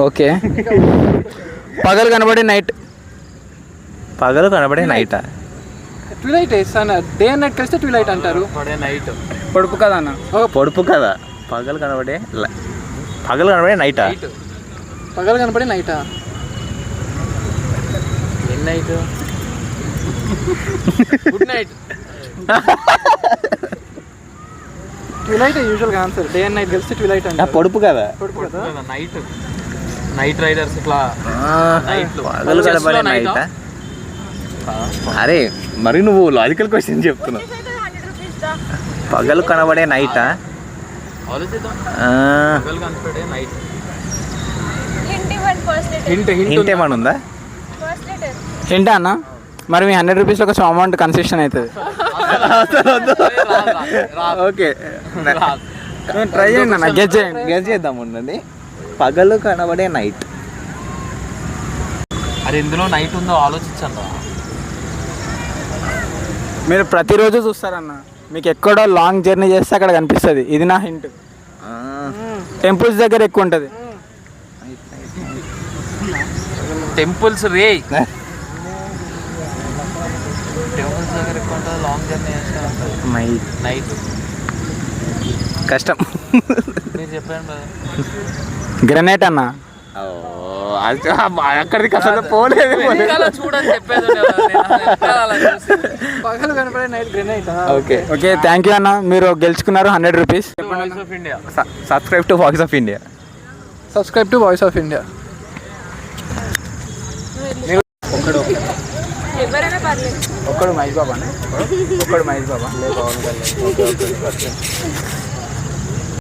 Okay. పగలు కనబడే night. పగలు కనబడే నైటా? ట్విలైట్ డే అండ్ నైట్ కలిస్తే ట్విలైట్ అంటారు. నైట్ పొడుపు కదా అన్న. పొడుపు కదా. పగలు కనబడే నైటా? పగలు కనబడే నైటా? Night good night. ట్విలైట్ యూజువల్గా ఆన్సర్. డే అండ్ నైట్ కలిస్తే ట్విలైట్ అంటారు. పొడుపు కదా. పొడుపు కదా. నైట్ రైడర్స్ ఇట్లా పగలు కనబడే నైటా? అరే మరి నువ్వు లాజికల్ క్వశ్చన్ చెప్తున్నావు. పగలు కనబడే నైటా? హింట్ ఏమన్నా ఉందా? ఏంటా అన్న? మరి మీ 100 రూపీస్లో కొంచెం అమౌంట్ కన్సెషన్ అవుతుంది. ఓకే ట్రై చేయండి అన్న, గెస్ చేద్దాం ఉండండి. పగలు కనబడే నైట్. అది ఎందులో నైట్ ఉందో ఆలోచించండి. మీరు ప్రతిరోజు చూస్తారన్న, మీకు ఎక్కడో లాంగ్ జర్నీ చేస్తే అక్కడ కనిపిస్తుంది. ఇది నా హింట్. టెంపుల్స్ దగ్గర ఎక్కువ ఉంటుంది. టెంపుల్స్ రే టెంపుల్స్ దగ్గర ఎక్కువ ఉంటుంది. లాంగ్ జర్నీ చేస్తే నైట్ కష్టం. మీరు చెప్పండి. గ్రనైట్ అన్న. అక్కడికి అసలు పోలేదు. చూడని చెప్పేది. పగలు కనబడే night granite. Okay okay, thank you అన్న. మీరు గెలుచుకున్నారు 100 rupees. Subscribe to voice of India. Subscribe to voice of India. ఒక్కడు మహేష్ బాబా, ఒక్కడు మహేష్ బాబా.